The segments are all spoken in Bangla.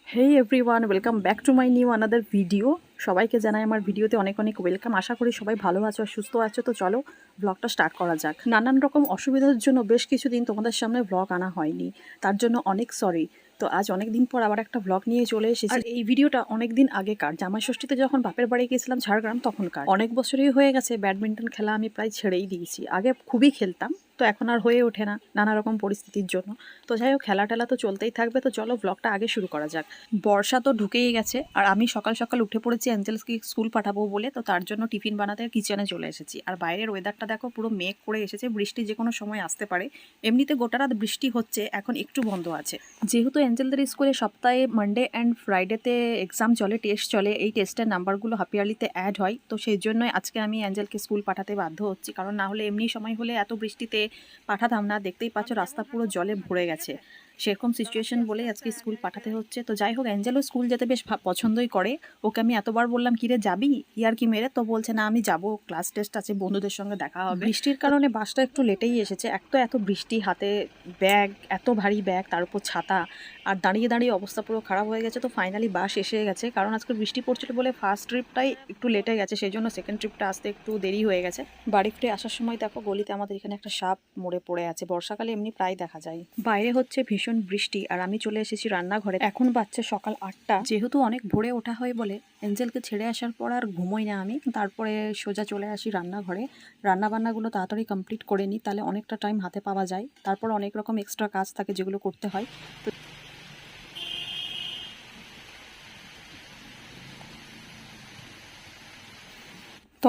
Hey everyone, welcome back to my new another video. সবাইকে জানাই আমার ভিডিওতে অনেক অনেক ওয়েলকাম। আশা করি সবাই ভালো আছো আর সুস্থ আছো। তো চলো ব্লগটা স্টার্ট করা যাক। নানান রকম অসুবিধার জন্য বেশ কিছুদিন তোমাদের সামনে ব্লগ আনা হয়নি, তার জন্য অনেক সরি। তো আজ অনেক দিন পর আবার একটা ব্লগ নিয়ে চলে এসেছি। আর এই ভিডিওটা অনেক দিন আগেকার, জামাই ষষ্ঠীতে যখন বাপের বাড়ি গিয়েছিলাম ঝাড়গ্রাম তখনকার। অনেক বছরই হয়ে গেছে, ব্যাডমিন্টন খেলা আমি প্রায় ছেড়েই দিয়েছি। আগে খুবই খেলতাম, তো এখন আর হয়ে ওঠে না নানা রকম পরিস্থিতির জন্য। তো যাই হোক, খেলা টেলা তো চলতেই থাকবে। তো চলো ব্লগটা আগে শুরু করা যাক। বর্ষা তো ঢুকেই গেছে আর আমি সকাল সকাল উঠে পড়েছি অ্যাঞ্জেলসকে স্কুল পাঠাবো বলে। তো তার জন্য টিফিন বানাতে কিচেনে চলে এসেছি। আর বাইরের ওয়েদারটা দেখো, পুরো মেঘ করে এসেছে, বৃষ্টি যে কোনো সময় আসতে পারে। এমনিতে গোটা রাত বৃষ্টি হচ্ছে, এখন একটু বন্ধ আছে। যেহেতু অ্যাঞ্জেলদের স্কুলে সপ্তাহে মানডে অ্যান্ড ফ্রাইডেতে এক্সাম চলে, টেস্ট চলে, এই টেস্টের নাম্বারগুলো হাফ ইয়ারলিতে অ্যাড হয়। তো সেই জন্যই আজকে আমি অ্যাঞ্জেলকে স্কুল পাঠাতে বাধ্য হচ্ছি, কারণ না হলে এমনি সময় হলে এত বৃষ্টিতে পাঠাতাম না। দেখতেই পাচ্ছ রাস্তা পুরো জলে ভরে গেছে, সেরকম সিচুয়েশন বলে আজকে স্কুল পাঠাতে হচ্ছে। তো যাই হোক, অ্যাঞ্জেলও স্কুল যেতে বেশ পছন্দই করে। ওকে আমি এতবার বললাম কিরে যাবি ইয়ার কি মেরে, তো বলছে না আমি যাব, ক্লাস টেস্ট আছে, বন্ধুদের সঙ্গে দেখা হবে। বৃষ্টির কারণে বাসটা একটু লেটেই এসেছে। এক তো এত বৃষ্টি, হাতে ব্যাগ, এত ভারী ব্যাগ, তার উপর ছাতা, আর দাঁড়িয়ে দাঁড়িয়ে অবস্থা পুরো খারাপ হয়ে গেছে। তো ফাইনালি বাস এসে গেছে, কারণ আজকে বৃষ্টি পড়ছিল বলে ফার্স্ট ট্রিপটাই একটু লেটে গেছে, সেই জন্য সেকেন্ড ট্রিপটা আসতে একটু দেরি হয়ে গেছে। বাড়ি ফিরে আসার সময় দেখো গলিতে আমাদের এখানে একটা সাপ মরে পড়ে আছে। বর্ষাকালে এমনি প্রায় দেখা যায়। বাইরে হচ্ছে ভীষণ বৃষ্টি আর আমি চলে এসেছি রান্নাঘরে। এখন বাচ্চা সকাল 8টা। যেহেতু অনেক ভোরে ওঠা হয় বলে এঞ্জেলকে ছেড়ে আসার পর আর ঘুমোই না আমি, তারপরে সোজা চলে আসি রান্নাঘরে। রান্নাবান্নাগুলো তাড়াতাড়ি কমপ্লিট করে নিই, তাহলে অনেকটা টাইম হাতে পাওয়া যায়। তারপর অনেক রকম এক্সট্রা কাজ থাকে যেগুলো করতে হয়। তো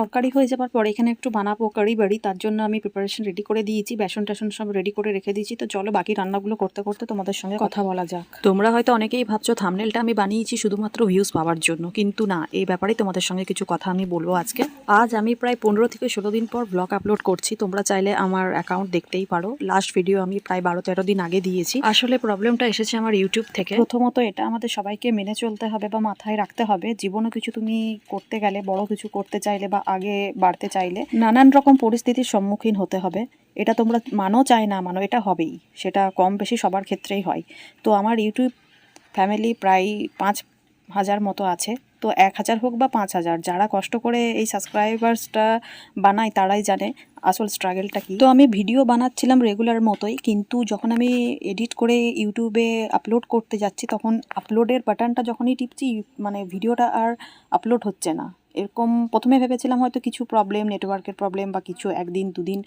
তরকারি হয়ে যাবার পর এখানে একটু বানাবো কারি বাড়ি, তার জন্য আমি প্রিপারেশন রেডি করে দিয়েছি, বেসন টেসন সব রেডি করে রেখে দিয়েছি। তো চলো বাকি রান্নাগুলো করতে করতে তোমাদের সঙ্গে কথা বলা যাক। তোমরা হয়তো অনেকেই ভাবছো থাম্বনেলটা আমি বানিয়েছি শুধুমাত্র ভিউজ পাওয়ার জন্য, কিন্তু না, এই ব্যাপারে তোমাদের সঙ্গে কিছু কথা আমি বলবো আজকে। আজ আমি প্রায় 15 থেকে 16 দিন পর ব্লগ আপলোড করছি। তোমরা চাইলে আমার অ্যাকাউন্ট দেখতেই পারো, লাস্ট ভিডিও আমি প্রায় 12-13 দিন আগে দিয়েছি। আসলে প্রবলেমটা এসেছে আমার ইউটিউব থেকে। প্রথমত এটা আমাদের সবাইকে মেনে চলতে হবে বা মাথায় রাখতে হবে, জীবনে কিছু তুমি করতে গেলে, বড় কিছু করতে চাইলে বা আগে বাড়তে চাইলে নানান রকম পরিস্থিতির সম্মুখীন হতে হবে। এটা তোমরা মানো চাই না মানো, এটা হবেই, সেটা কম বেশি সবার ক্ষেত্রেই হয়। তো আমার ইউটিউব ফ্যামিলি প্রায় 5,000 মতো আছে। তো 1,000 হোক বা 5,000, যারা কষ্ট করে এই সাবস্ক্রাইবার্সটা বানায় তারাই জানে আসল স্ট্রাগলটা কি। তো আমি ভিডিও বানাচ্ছিলাম রেগুলার মতোই, কিন্তু যখন আমি এডিট করে ইউটিউবে আপলোড করতে যাচ্ছি, তখন আপলোডের বাটনটা যখনই টিপছি, মানে ভিডিওটা আর আপলোড হচ্ছে না। এরকম প্রথমে ভেবেছিলাম হয়তো কিছু প্রবলেম, নেটওয়ার্কের প্রবলেম বা কিছু, একদিন দুদিন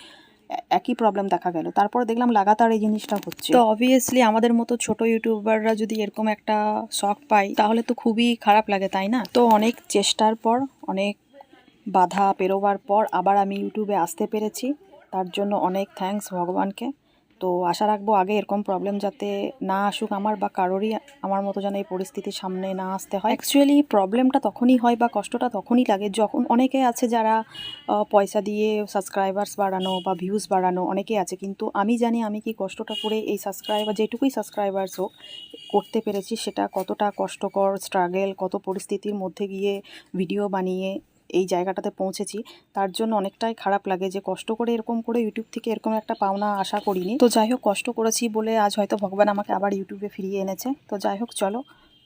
একই প্রবলেম দেখা গেল, তারপর দেখলাম লাগাতার এই জিনিসটা হচ্ছে। তো অবভিয়াসলি আমাদের মতো ছোট ইউটিউবাররা যদি এরকম একটা শখ পাই তাহলে তো খুবই খারাপ লাগে, তাই না? তো অনেক চেষ্টার পর, অনেক বাধা পেরোবার পর আবার আমি ইউটিউবে আসতে পেরেছি, তার জন্য অনেক থ্যাঙ্কস ভগবানকে। তো আশা রাখবো আগে এরকম প্রবলেম যাতে না আসুক আমার বা কারোরই আমার মতো যেন এই পরিস্থিতির সামনে না আসতে হয়। অ্যাকচুয়ালি প্রবলেমটা তখনই হয় বা কষ্টটা তখনই লাগে যখন, অনেকে আছে যারা পয়সা দিয়ে সাবস্ক্রাইবার্স বাড়ানো বা ভিউজ বাড়ানো অনেকে আছে, কিন্তু আমি জানি আমি কি কষ্টটা করে এই সাবস্ক্রাইবার, যেটুকুই সাবস্ক্রাইবার্স হোক, করতে পেরেছি, সেটা কতটা কষ্টকর, স্ট্রাগল, কত পরিস্থিতির মধ্যে গিয়ে ভিডিও বানিয়ে এই জায়গাটাতে পৌঁছেছি। তার জন্য অনেকটাই খারাপ লাগে যে কষ্ট করে এরকম করে ইউটিউব থেকে এরকম একটা পাওনা আশা করিনি। তো যাই হোক, কষ্ট করেছি বলে আজ হয়তো ভগবান আমাকে আবার ইউটিউবে ফিরিয়ে এনেছে। তো যাই হোক, চলো,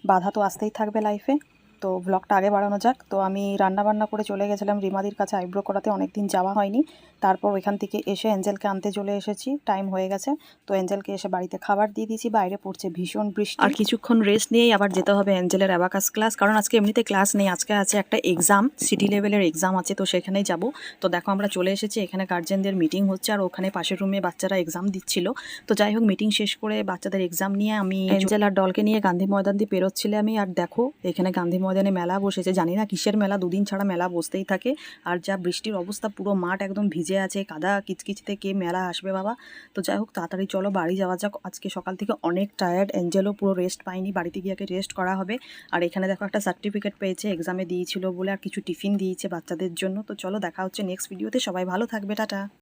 বাধা তো আসতেই থাকবে লাইফে। তো ব্লগটা আগে বাড়ানো যাক। তো আমি রান্নাবান্না করে চলে গেছিলাম রিমাদির কাছে আইব্রো করাতে, অনেক দিন যাওয়া হয়নি। তারপর ওইখান থেকে এসে এঞ্জেলকে আনতে চলে এসেছি, টাইম হয়ে গেছে। তো এঞ্জেলকে এসে বাড়িতে খাবার দিয়ে দিয়েছি, বাইরে পড়ছে ভীষণ বৃষ্টি। আর কিছুক্ষণ রেস্ট নিয়েই আবার যেতে হবে এঞ্জেলের অ্যাবাকাস ক্লাস, কারণ আজকে এমনিতে ক্লাস নেই, আজকে আছে একটা এক্সাম, সিটি লেভেলের এক্সাম আছে, তো সেখানেই যাব। তো দেখো আমরা চলে এসেছি, এখানে গার্জেনদের মিটিং হচ্ছে আর ওখানে পাশের রুমে বাচ্চারা এক্সাম দিচ্ছিল। তো যাই হোক, মিটিং শেষ করে বাচ্চাদের এক্সাম নিয়ে আমি এঞ্জেল আর ডলকে নিয়ে গান্ধী ময়দান দিয়ে পেরোচ্ছিলে আমি। আর দেখো এখানে গান্ধী ময়দানে মেলা বসেছে, জানি না কিসের মেলা, দুদিন ছাড়া মেলা বসতেই থাকে। আর যা বৃষ্টির অবস্থা, পুরো মাঠ একদম ভিজে আছে, কাদা কিচকিচতে কে মেলা আসবে বাবা। তো যাই হোক, তাড়াতাড়ি চলো বাড়ি যাওয়া যাক। আজকে সকাল থেকে অনেক টায়ার্ড, এঞ্জেলও পুরো রেস্ট পাইনি, বাড়িতে গিয়ে রেস্ট করা হবে। আর এখানে দেখো একটা সার্টিফিকেট পেয়েছে, এক্সামে দিয়েছিল বলে, আর কিছু টিফিন দিয়েছে বাচ্চাদের জন্য। তো চলো দেখা হচ্ছে নেক্সট ভিডিওতে, সবাই ভালো থাকবে, টাটা।